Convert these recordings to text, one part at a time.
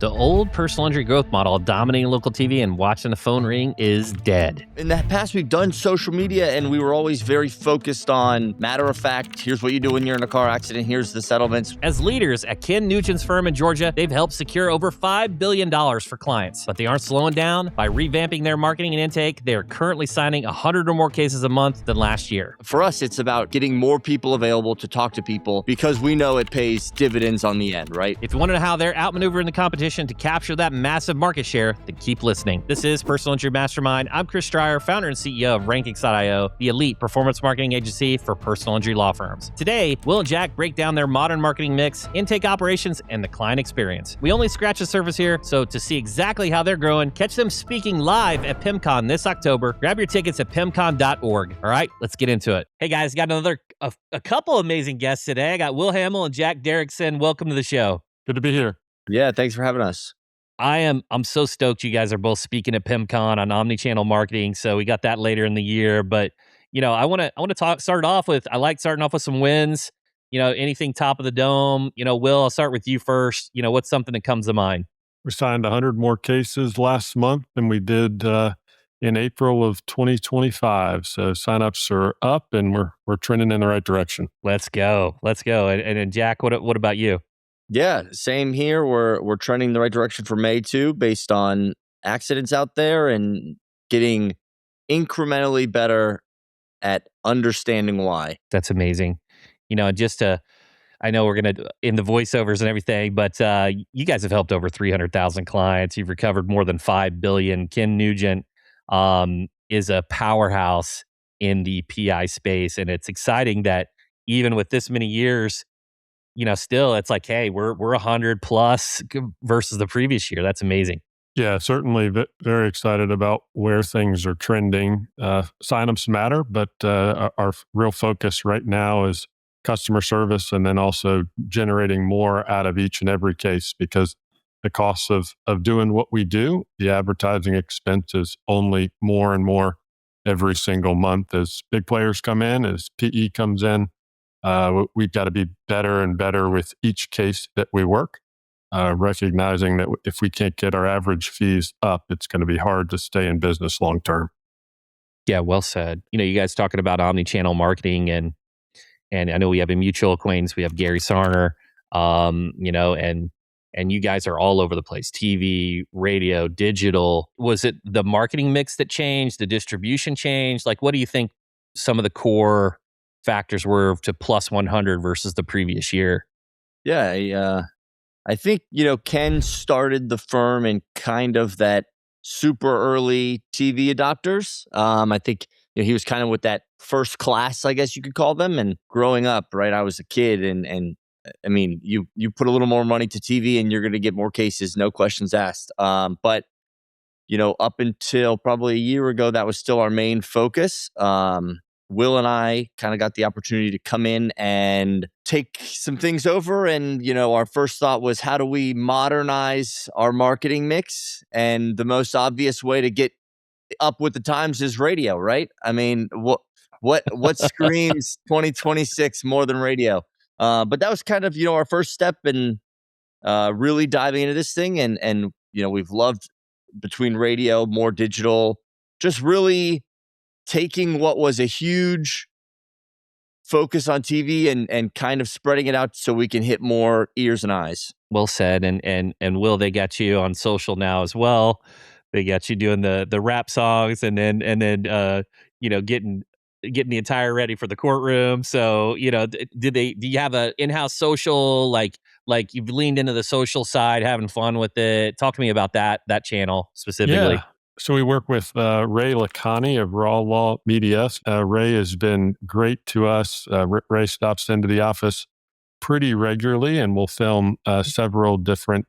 The old personal injury growth model of dominating local TV and watching the phone ring is dead. In the past, we've done social media, and we were always very focused on matter of fact, here's what you do when you're in a car accident, here's the settlements. As leaders at Ken Nugent's firm in Georgia, they've helped secure over $5 billion for clients. But they aren't slowing down. By revamping their marketing and intake, they are currently signing 100 or more cases a month than last year. For us, it's about getting more people available to talk to people because we know it pays dividends on the end, right? If you want to know how they're outmaneuvering the competition to capture that massive market share, then keep listening. This is Personal Injury Mastermind. I'm Chris Dreyer, founder and CEO of Rankings.io, the elite performance marketing agency for personal injury law firms. Today, Will and Jack break down their modern marketing mix, intake operations, and the client experience. We only scratch the surface here, so to see exactly how they're growing, catch them speaking live at PIMCON this October. Grab your tickets at PIMCON.org. All right, let's get into it. Hey guys, got a couple amazing guests today. I got Will Hammill and Jack Derrickson. Welcome to the show. Good to be here. Yeah, thanks for having us. I'm so stoked you guys are both speaking at PIMCON on omnichannel marketing. So we got that later in the year, but I want to start off with, I like starting off with some wins. Anything top of the dome. Will, I'll start with you first. What's something that comes to mind? We signed 100 more cases last month than we did in April of 2025. So signups are up and we're trending in the right direction. Let's go. And Jack, what about you? Yeah, same here. We're trending in the right direction for May too, based on accidents out there and getting incrementally better at understanding why. That's amazing. I know we're going to, in the voiceovers and everything, but you guys have helped over 300,000 clients. You've recovered more than $5 billion. Ken Nugent is a powerhouse in the PI space. And it's exciting that even with this many years, still it's like, hey, we're 100 plus versus the previous year. That's amazing. Yeah, certainly very excited about where things are trending. Signups matter, but our real focus right now is customer service and then also generating more out of each and every case, because the cost of doing what we do, the advertising expense is only more and more every single month as big players come in, as PE comes in. We've got to be better and better with each case that we work, recognizing that if we can't get our average fees up, it's going to be hard to stay in business long term. Yeah, well said. You guys talking about omni-channel marketing, and I know we have a mutual acquaintance. We have Gary Sarner, and you guys are all over the place: TV, radio, digital. Was it the marketing mix that changed? The distribution changed? Like, what do you think some of the core factors were to plus 100 versus the previous year? Yeah, I think, Ken started the firm in kind of that super early TV adopters. I think he was kind of with that first class, I guess you could call them. And growing up, right, I was a kid, and I mean, you put a little more money to TV and you're going to get more cases, no questions asked. But up until probably a year ago, that was still our main focus. Will and I kind of got the opportunity to come in and take some things over. And, our first thought was, how do we modernize our marketing mix? And the most obvious way to get up with the times is radio, right? I mean, what screams 2026 more than radio? But that was kind of, our first step in really diving into this thing. And we've loved, between radio, more digital, just really taking what was a huge focus on TV and kind of spreading it out so we can hit more ears and eyes. Well said. And Will, they got you on social now as well. They got you doing the rap songs and then getting the attire ready for the courtroom. So, do you have a in-house social, like you've leaned into the social side, having fun with it? Talk to me about that channel specifically. Yeah. So we work with Ray Lacani of Raw Law Media. Ray has been great to us. Ray stops into the office pretty regularly and will film several different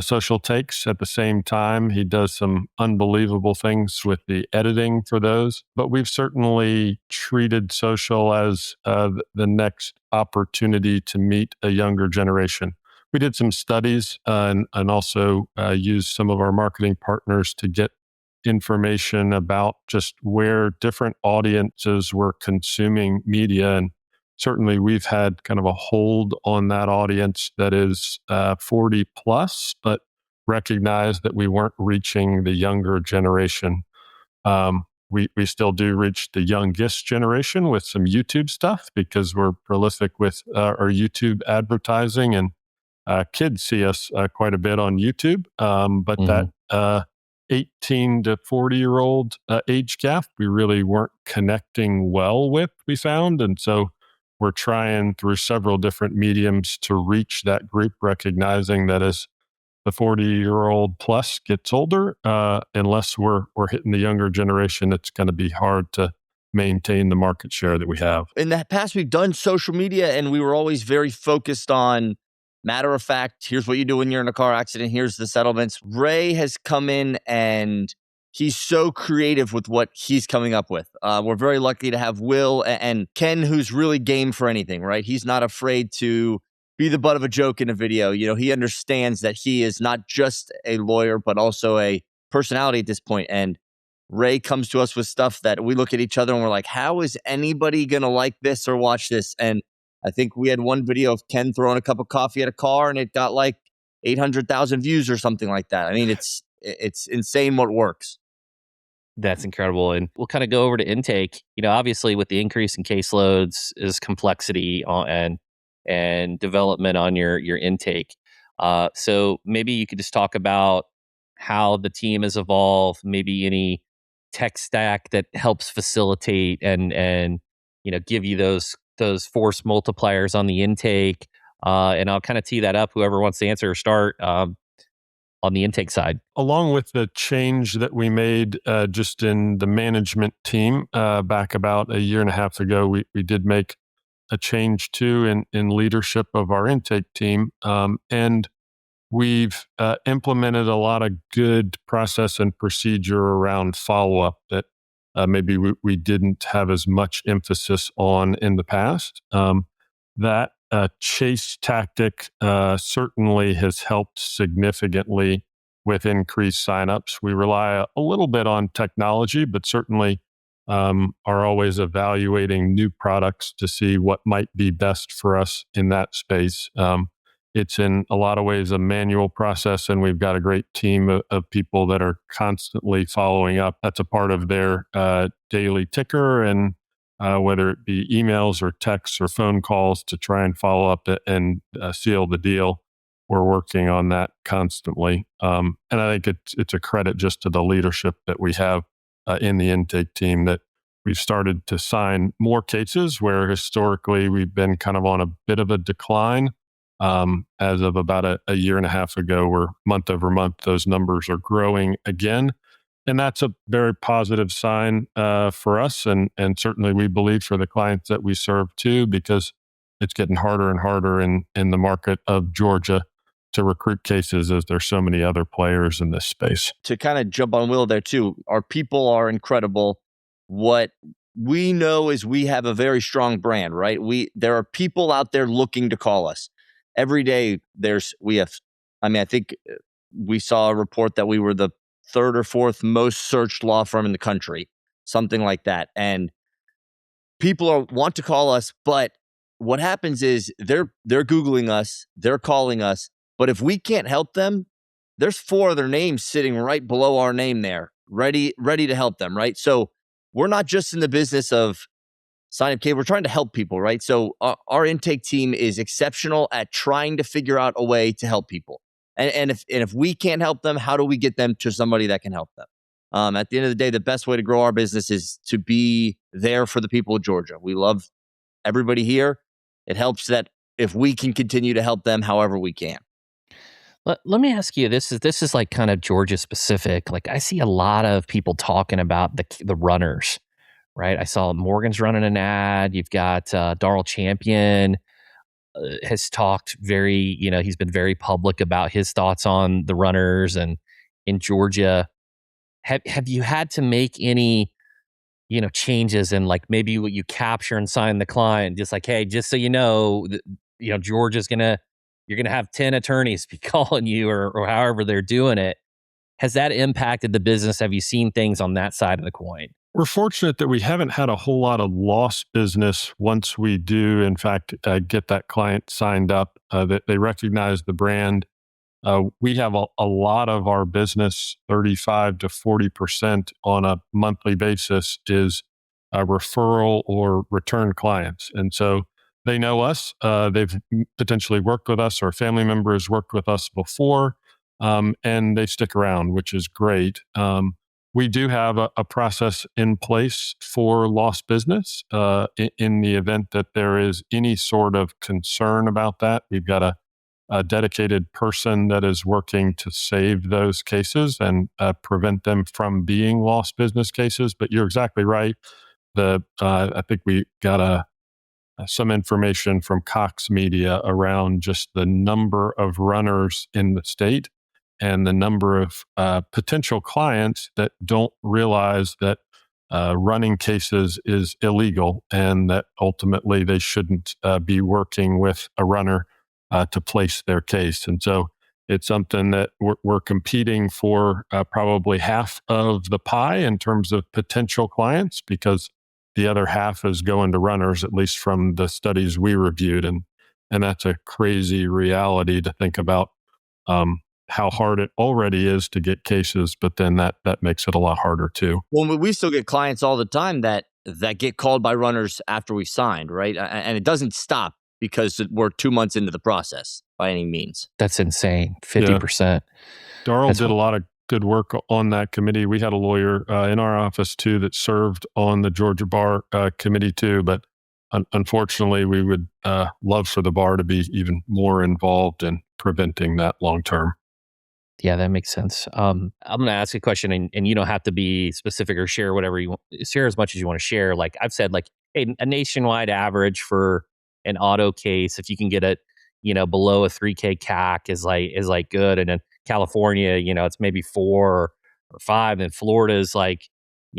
social takes at the same time. He does some unbelievable things with the editing for those. But we've certainly treated social as the next opportunity to meet a younger generation. We did some studies and also used some of our marketing partners to get information about just where different audiences were consuming media. And certainly we've had kind of a hold on that audience that is 40 plus, but recognized that we weren't reaching the younger generation. We still do reach the youngest generation with some YouTube stuff because we're prolific with our YouTube advertising, and kids see us quite a bit on YouTube. But that 18 to 40-year-old age gap, we really weren't connecting well with, we found. And so we're trying through several different mediums to reach that group, recognizing that as the 40-year-old plus gets older, unless we're hitting the younger generation, it's going to be hard to maintain the market share that we have. In the past, we've done social media, and we were always very focused on matter of fact, here's what you do when you're in a car accident, here's the settlements. Ray has come in and he's so creative with what he's coming up with. We're very lucky to have Will and Ken, who's really game for anything, right? He's not afraid to be the butt of a joke in a video. You know, he understands that he is not just a lawyer, but also a personality at this point. And Ray comes to us with stuff that we look at each other and we're like, how is anybody going to like this or watch this? And I think we had one video of Ken throwing a cup of coffee at a car and it got like 800,000 views or something like that. I mean, it's insane what works. That's incredible. And we'll kind of go over to intake. You know, obviously with the increase in caseloads is complexity and development on your intake. So maybe you could just talk about how the team has evolved, maybe any tech stack that helps facilitate and you know, give you those force multipliers on the intake. And I'll kind of tee that up, whoever wants to answer or start on the intake side. Along with the change that we made just in the management team back about a year and a half ago, we did make a change too in leadership of our intake team. And we've implemented a lot of good process and procedure around follow-up that maybe we didn't have as much emphasis on in the past. That chase tactic certainly has helped significantly with increased signups. We rely a little bit on technology, but certainly are always evaluating new products to see what might be best for us in that space. It's in a lot of ways a manual process, and we've got a great team of people that are constantly following up. That's a part of their daily ticker, and whether it be emails or texts or phone calls to try and follow up and seal the deal. We're working on that constantly. And I think it's a credit just to the leadership that we have in the intake team that we've started to sign more cases where historically we've been kind of on a bit of a decline. As of about a year and a half ago, where month over month, those numbers are growing again. And that's a very positive sign for us. And certainly we believe for the clients that we serve too, because it's getting harder and harder in the market of Georgia to recruit cases as there's so many other players in this space. To kind of jump on Will there too, our people are incredible. What we know is we have a very strong brand, right? There are people out there looking to call us. Every day I think we saw a report that we were the third or fourth most searched law firm in the country, something like that. And people want to call us, but what happens is they're Googling us, they're calling us, but if we can't help them, there's 4 other names sitting right below our name there, ready to help them, right? So we're not just in the business of sign up case, we're trying to help people, right? So our intake team is exceptional at trying to figure out a way to help people. And if we can't help them, how do we get them to somebody that can help them? At the end of the day, the best way to grow our business is to be there for the people of Georgia. We love everybody here. It helps that if we can continue to help them however we can. Let me ask you, this is like kind of Georgia specific. Like I see a lot of people talking about the runners, right? I saw Morgan's running an ad. You've got Darrell Champion has talked he's been very public about his thoughts on the runners and in Georgia. Have you had to make any, changes in like maybe what you capture and sign the client? Just like, hey, just so you know, Georgia's you're going to have 10 attorneys be calling you or however they're doing it. Has that impacted the business? Have you seen things on that side of the coin? We're fortunate that we haven't had a whole lot of lost business once we do, in fact, get that client signed up, that they recognize the brand. we have a lot of our business, 35 to 40% on a monthly basis, is referral or return clients. And so they know us. They've potentially worked with us, or family members worked with us before, and they stick around, which is great. We do have a process in place for lost business. In the event that there is any sort of concern about that, we've got a dedicated person that is working to save those cases and prevent them from being lost business cases. But you're exactly right. I think we got some information from Cox Media around just the number of runners in the state and the number of potential clients that don't realize that running cases is illegal, and that ultimately they shouldn't be working with a runner to place their case. And so it's something that we're competing for probably half of the pie in terms of potential clients, because the other half is going to runners, at least from the studies we reviewed. And that's a crazy reality to think about, how hard it already is to get cases, but then that makes it a lot harder too. Well, we still get clients all the time that get called by runners after we signed, right? And it doesn't stop because we're 2 months into the process by any means. That's insane. 50%. Darrell did a lot of good work on that committee. We had a lawyer in our office too that served on the Georgia Bar committee too, but unfortunately we would love for the bar to be even more involved in preventing that long term. Yeah, that makes sense. I'm going to ask a question, and you don't have to be specific or share whatever you want, share as much as you want to share. Like I've said, like, hey, a nationwide average for an auto case, if you can get it, below a 3K CAC is like good. And in California, it's maybe 4 or 5. And Florida is like,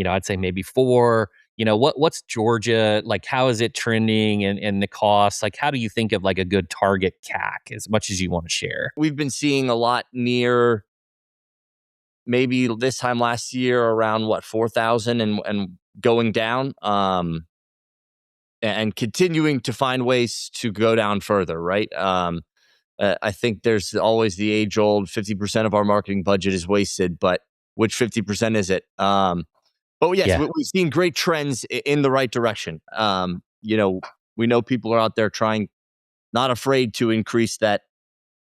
I'd say maybe 4. What's Georgia like? How is it trending, and the cost? Like, how do you think of like a good target CAC, as much as you want to share? We've been seeing a lot near maybe this time last year around 4,000 and going down, and continuing to find ways to go down further. Right. I think there's always the age old 50% of our marketing budget is wasted, but which 50% is it? But yes, we've seen great trends in the right direction. We know people are out there trying, not afraid to increase that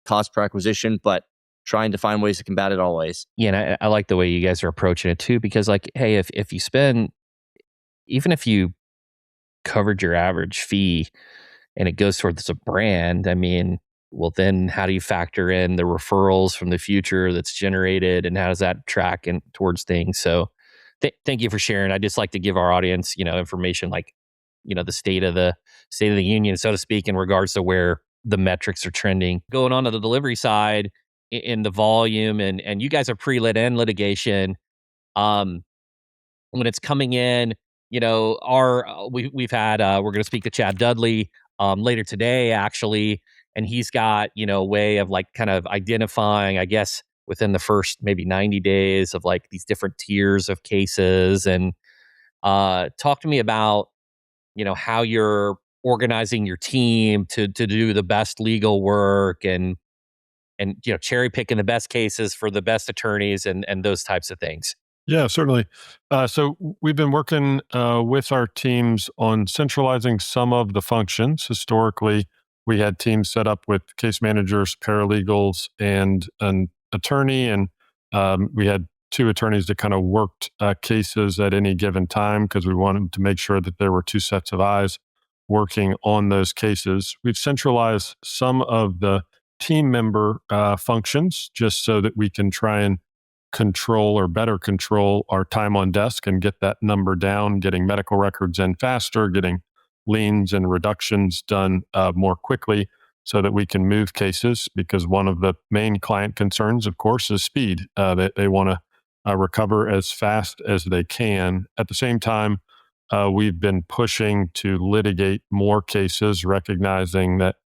cost per acquisition, but trying to find ways to combat it always. Yeah, and I like the way you guys are approaching it too, because like, hey, if you spend, even if you covered your average fee and it goes towards a brand, I mean, well, then how do you factor in the referrals from the future that's generated, and how does that track in towards things? So thank you for sharing. I just like to give our audience, information like, the state of the union, so to speak, in regards to where the metrics are trending. Going on to the delivery side in the volume, and you guys are pre-lit and litigation. When it's coming in, we've had we're going to speak to Chad Dudley later today, actually, and he's got a way of like kind of identifying, I guess, within the first maybe 90 days of like these different tiers of cases. And talk to me about, how you're organizing your team to do the best legal work, and cherry picking the best cases for the best attorneys, and those types of things. Yeah, certainly. So we've been working with our teams on centralizing some of the functions. Historically, we had teams set up with case managers, paralegals, and an attorney, and we had 2 attorneys that kind of worked cases at any given time, because we wanted to make sure that there were 2 sets of eyes working on those cases. We've centralized some of the team member functions just so that we can try and control, or better control, our time on desk and get that number down, getting medical records in faster, getting liens and reductions done more quickly, so that we can move cases, because one of the main client concerns, of course, is speed. They want to recover as fast as they can. At the same time, we've been pushing to litigate more cases, recognizing that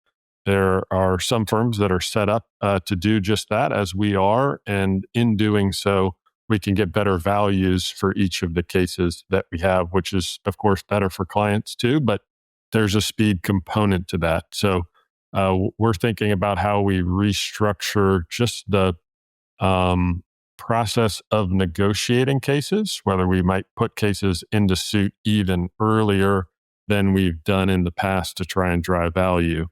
there are some firms that are set up to do just that, as we are. And in doing so, we can get better values for each of the cases that we have, which is, of course, better for clients too. But there's a speed component to that. So we're thinking about how we restructure just the process of negotiating cases, whether we might put cases into suit even earlier than we've done in the past to try and drive value.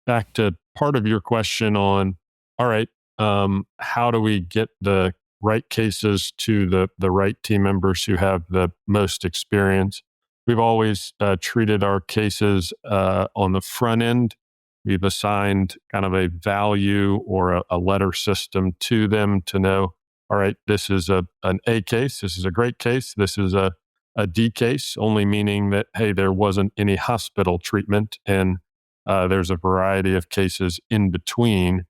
Back to part of your question on, all right, how do we get the right cases to the right team members who have the most experience? We've always treated our cases on the front end. We've assigned kind of a value or a letter system to them to know, all right, this is an A case, this is a great case, this is a D case, only meaning that, hey, there wasn't any hospital treatment and there's a variety of cases in between.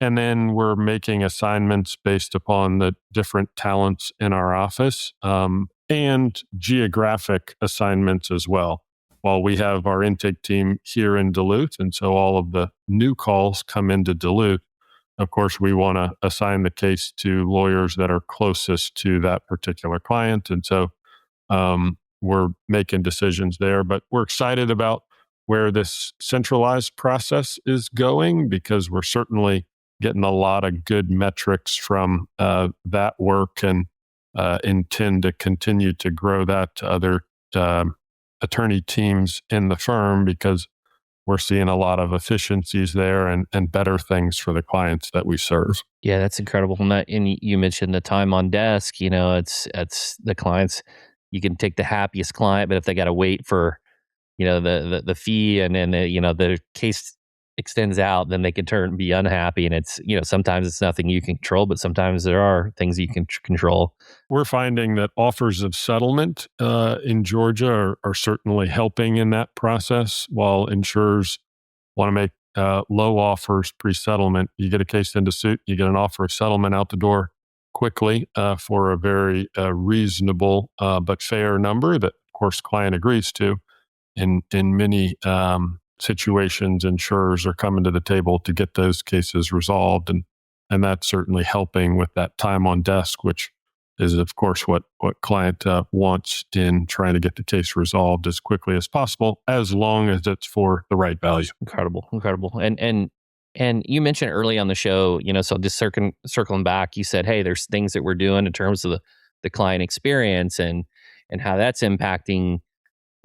And then we're making assignments based upon the different talents in our office and geographic assignments as well. While we have our intake team here in Duluth, and so all of the new calls come into Duluth, of course, we want to assign the case to lawyers that are closest to that particular client. And so we're making decisions there, but we're excited about where this centralized process is going because we're certainly getting a lot of good metrics from that work and intend to continue to grow that to other attorney teams in the firm because we're seeing a lot of efficiencies there and better things for the clients that we serve. Yeah, that's incredible. And you mentioned the time on desk. It's the clients. You can take the happiest client, but if they got to wait for the fee and then the case extends out, then they can turn and be unhappy. And it's sometimes it's nothing you can control, but sometimes there are things you can control. We're finding that offers of settlement in Georgia are certainly helping in that process. While insurers want to make low offers pre-settlement, you get a case into suit, you get an offer of settlement out the door quickly for a very reasonable but fair number that, of course, client agrees to. In many situations, insurers are coming to the table to get those cases resolved, and that's certainly helping with that time on desk, which is, of course, what client wants in trying to get the case resolved as quickly as possible, as long as it's for the right value. Incredible. And you mentioned early on the show, so just circling back, you said, hey, there's things that we're doing in terms of the client experience and how that's impacting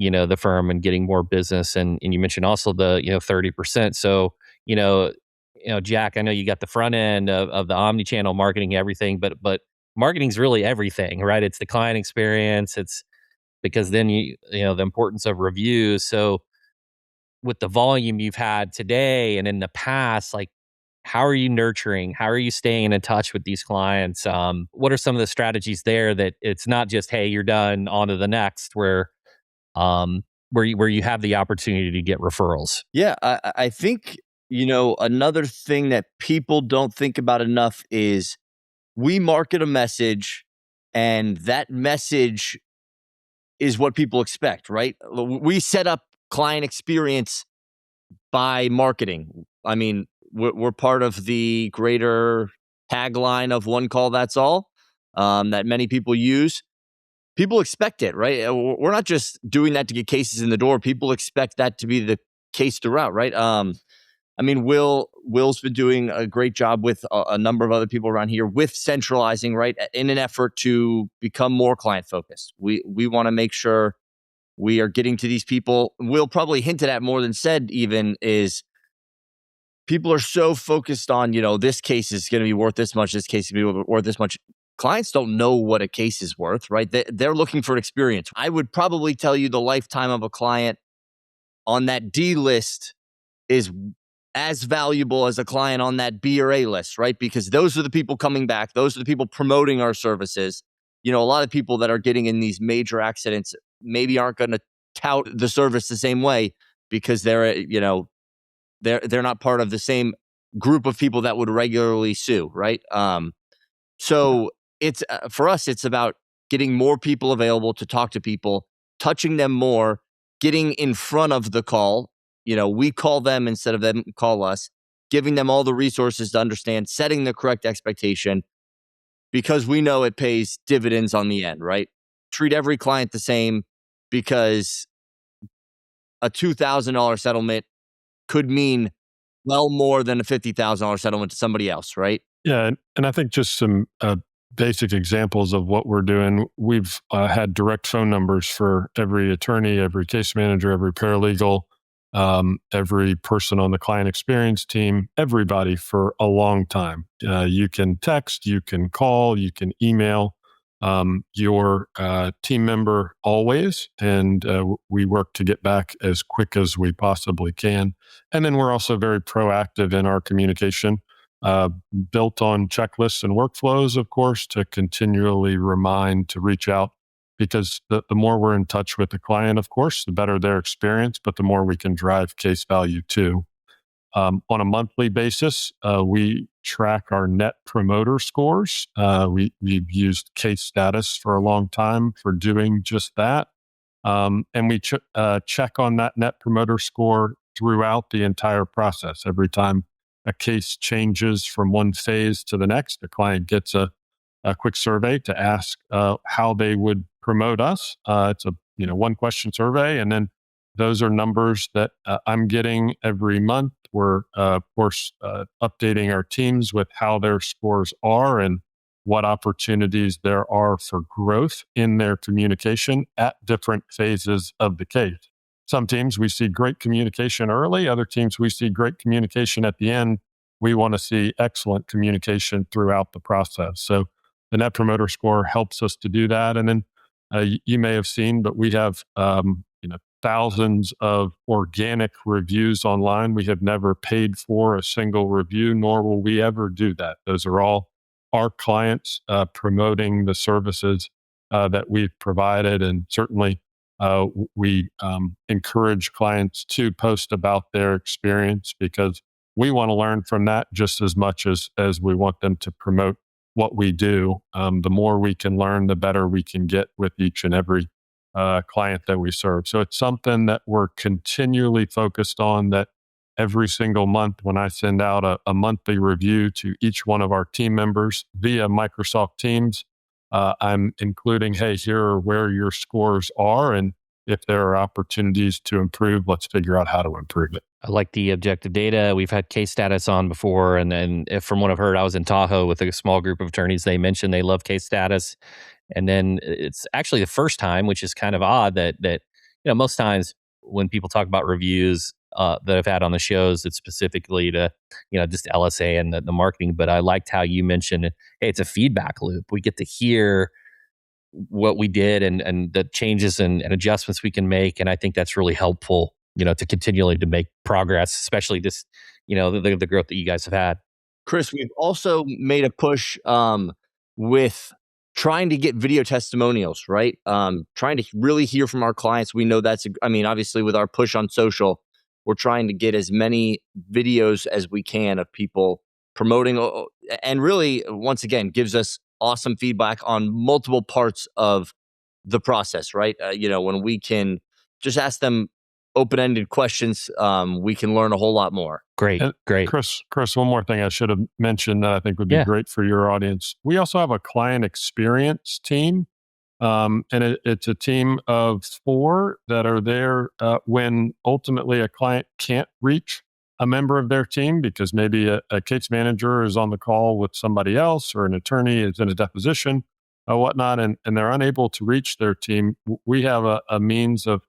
the firm and getting more business. And you mentioned also the 30%. So Jack, I know you got the front end of the omni-channel marketing, everything, but marketing's really everything, right? It's the client experience. It's because then the importance of reviews. So with the volume you've had today and in the past, like, how are you nurturing? How are you staying in touch with these clients? What are some of the strategies there that it's not just, hey, you're done, on to the next, where you have the opportunity to get referrals? Yeah, I think, another thing that people don't think about enough is we market a message, and that message is what people expect, right? We set up client experience by marketing. I mean, we're part of the greater tagline of one call, that's all, that many people use. People expect it, right? We're not just doing that to get cases in the door. People expect that to be the case throughout, right? I mean, Will's been doing a great job with a number of other people around here with centralizing, right, in an effort to become more client focused. We want to make sure we are getting to these people. Will probably hinted at more than said even is people are so focused on, this case is going to be worth this much, this case is going to be worth this much. Clients don't know what a case is worth, right? They're looking for experience. I would probably tell you the lifetime of a client on that D list is as valuable as a client on that B or A list, right? Because those are the people coming back. Those are the people promoting our services. A lot of people that are getting in these major accidents maybe aren't going to tout the service the same way because they're not part of the same group of people that would regularly sue, right? So it's for us, it's about getting more people available to talk to people, touching them more, getting in front of the call. We call them instead of them call us, giving them all the resources to understand, setting the correct expectation, because we know it pays dividends on the end, right? Treat every client the same, because a $2,000 settlement could mean well more than a $50,000 settlement to somebody else, right? Yeah, and I think just some basic examples of what we're doing. We've had direct phone numbers for every attorney, every case manager, every paralegal, every person on the client experience team, everybody for a long time. You can text, you can call, you can email your team member always, and we work to get back as quick as we possibly can. And then we're also very proactive in our communication, uh, built on checklists and workflows, of course, to continually remind to reach out, because the more we're in touch with the client, of course, the better their experience, but the more we can drive case value too. On a monthly basis, we track our net promoter scores. We've used case status for a long time for doing just that. And we check on that net promoter score throughout the entire process. Every time a case changes from one phase to the next, the client gets a quick survey to ask how they would promote us. It's a one question survey, and then those are numbers that I'm getting every month. We're of course updating our teams with how their scores are and what opportunities there are for growth in their communication at different phases of the case. Some teams we see great communication early, other teams we see great communication at the end. We want to see excellent communication throughout the process. So the net promoter score helps us to do that. And then you may have seen, but we have thousands of organic reviews online. We have never paid for a single review, nor will we ever do that. Those are all our clients promoting the services that we've provided. And certainly we encourage clients to post about their experience, because we want to learn from that just as much as we want them to promote what we do. The more we can learn, the better we can get with each and every client that we serve. So it's something that we're continually focused on, that every single month when I send out a monthly review to each one of our team members via Microsoft Teams, I'm including, hey, here are where your scores are. And if there are opportunities to improve, let's figure out how to improve it. I like the objective data. We've had case status on before. And then from what I've heard, I was in Tahoe with a small group of attorneys. They mentioned they love case status. And then it's actually the first time, which is kind of odd, that most times when people talk about reviews that I've had on the shows, it's specifically to just LSA and the marketing. But I liked how you mentioned, hey, it's a feedback loop. We get to hear what we did and the changes and adjustments we can make, and I think that's really helpful. To continually to make progress, especially this, the growth that you guys have had. Chris, we've also made a push with trying to get video testimonials, right? Trying to really hear from our clients. We know obviously with our push on social, we're trying to get as many videos as we can of people promoting, and really, once again, gives us awesome feedback on multiple parts of the process, right? When we can just ask them open-ended questions, we can learn a whole lot more. Great. Chris, one more thing I should have mentioned that I think would be great for your audience. We also have a client experience team, and it's a team of 4 that are there when ultimately a client can't reach a member of their team, because maybe a case manager is on the call with somebody else, or an attorney is in a deposition or whatnot, and they're unable to reach their team. We have a means of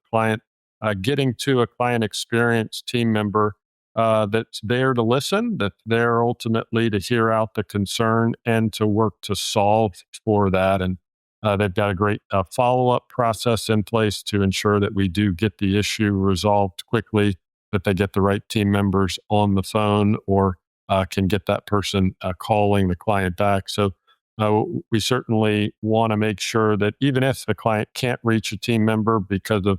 getting to a client experience team member that's there to listen, that's there ultimately to hear out the concern and to work to solve for that. And they've got a great follow-up process in place to ensure that we do get the issue resolved quickly, that they get the right team members on the phone, or can get that person calling the client back. So we certainly want to make sure that even if the client can't reach a team member because of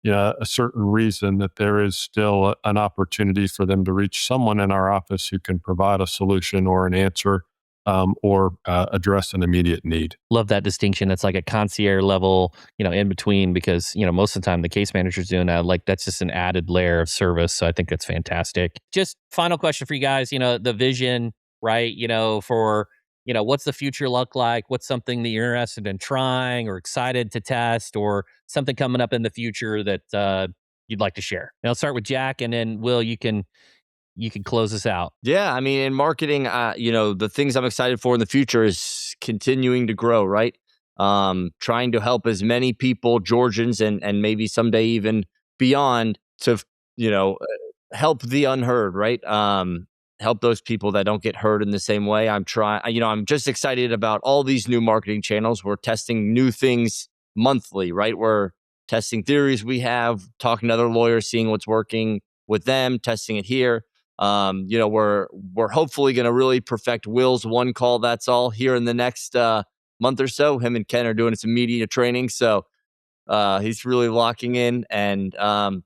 a certain reason, that there is still an opportunity for them to reach someone in our office who can provide a solution or an answer, or address an immediate need. Love that distinction. It's like a concierge level, in between, because, most of the time the case manager's doing that. Like, that's just an added layer of service. So I think that's fantastic. Just final question for you guys, the vision, right? For, what's the future look like? What's something that you're interested in trying or excited to test, or something coming up in the future that you'd like to share? I'll start with Jack, and then Will, you can you can close us out. Yeah, I mean, in marketing, the things I'm excited for in the future is continuing to grow, right? Trying to help as many people, Georgians, and maybe someday even beyond, to help the unheard, right? Help those people that don't get heard in the same way. I'm just excited about all these new marketing channels. We're testing new things monthly, right? We're testing theories we have, talking to other lawyers, seeing what's working with them, testing it here. We're hopefully going to really perfect Will's one call that's all here in the next month or so. Him and Ken are doing some media training, so he's really locking in, and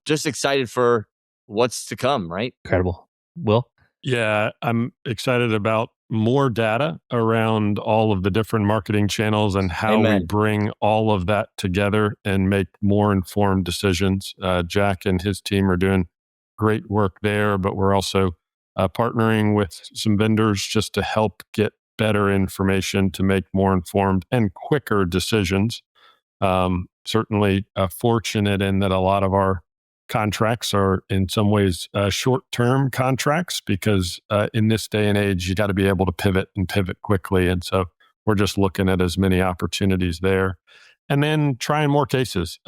just excited for what's to come. Right? Incredible. Will? Yeah, I'm excited about more data around all of the different marketing channels and how Amen. we bring all of that together and make more informed decisions. Jack and his team are doing great work there, but we're also partnering with some vendors just to help get better information to make more informed and quicker decisions. Certainly fortunate in that a lot of our contracts are in some ways short-term contracts, because in this day and age, you got to be able to pivot quickly. And so we're just looking at as many opportunities there. And then trying more cases.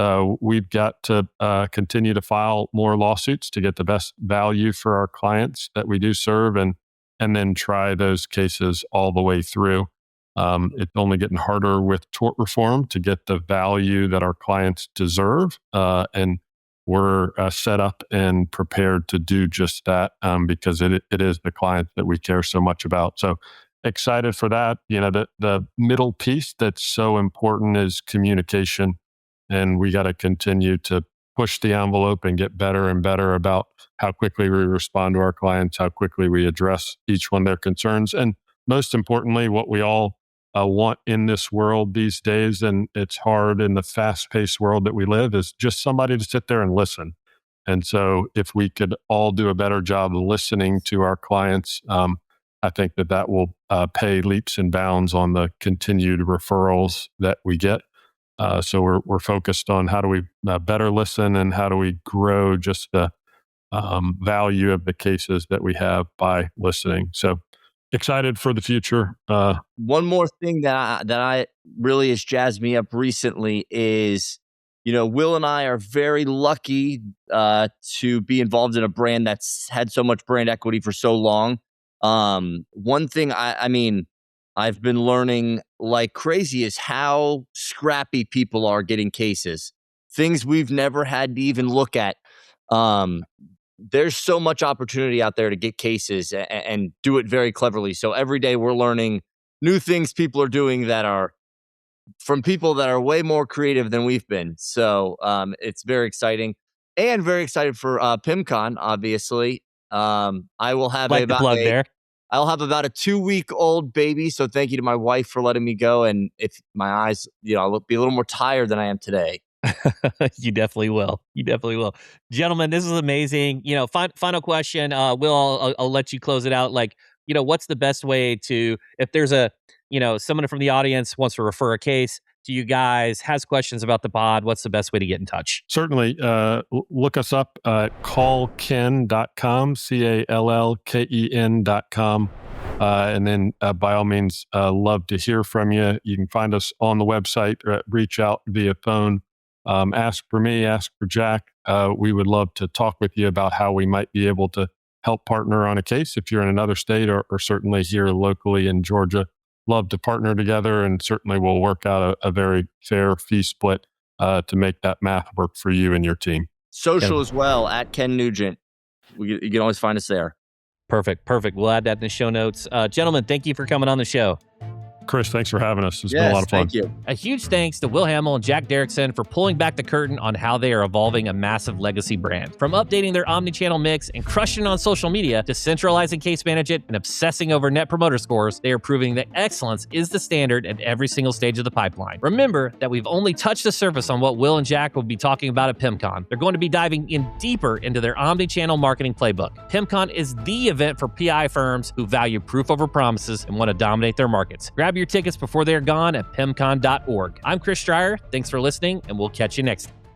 We've got to continue to file more lawsuits to get the best value for our clients that we do serve, and then try those cases all the way through. It's only getting harder with tort reform to get the value that our clients deserve. And we're set up and prepared to do just that, because it is the clients that we care so much about. So excited for that. The middle piece that's so important is communication, and we got to continue to push the envelope and get better and better about how quickly we respond to our clients, how quickly we address each one of their concerns, and most importantly, what we all want in this world these days, and it's hard in the fast-paced world that we live, is just somebody to sit there and listen. And so if we could all do a better job of listening to our clients, I think that will pay leaps and bounds on the continued referrals that we get. So we're focused on how do we better listen, and how do we grow just the value of the cases that we have by listening. So excited for the future. One more thing that I really has jazzed me up recently is, Will and I are very lucky to be involved in a brand that's had so much brand equity for so long. One thing I've been learning like crazy is how scrappy people are getting cases. Things we've never had to even look at. There's so much opportunity out there to get cases and do it very cleverly. So every day we're learning new things people are doing that are from people that are way more creative than we've been. So it's very exciting, and very excited for PIMCON, obviously. I will have I'll have about a 2-week-old baby. So thank you to my wife for letting me go. And if my eyes, I'll be a little more tired than I am today. You definitely will. Gentlemen, this is amazing. Final question. Will, I'll let you close it out. What's the best way to, if there's someone from the audience wants to refer a case to you guys, has questions about the pod, what's the best way to get in touch? Certainly. Look us up at callken.com, CALLKEN.com. And then by all means, love to hear from you. You can find us on the website, reach out via phone. Ask for me, ask for Jack. We would love to talk with you about how we might be able to help partner on a case if you're in another state, or certainly here locally in Georgia. Love to partner together, and certainly we'll work out a very fair fee split to make that math work for you and your team. Social as well, at Ken Nugent. You can always find us there. Perfect. We'll add that in the show notes. Gentlemen, thank you for coming on the show. Chris, thanks for having us. It's been a lot of fun. Thank you. A huge thanks to Will Hammill and Jack Derrickson for pulling back the curtain on how they are evolving a massive legacy brand. From updating their omni-channel mix and crushing it on social media to centralizing case management and obsessing over net promoter scores, they are proving that excellence is the standard at every single stage of the pipeline. Remember that we've only touched the surface on what Will and Jack will be talking about at PIMCON. They're going to be diving in deeper into their omni-channel marketing playbook. PIMCON is the event for PI firms who value proof over promises and want to dominate their markets. Grab your tickets before they're gone at PIMCON.org. I'm Chris Dreyer. Thanks for listening, and we'll catch you next time.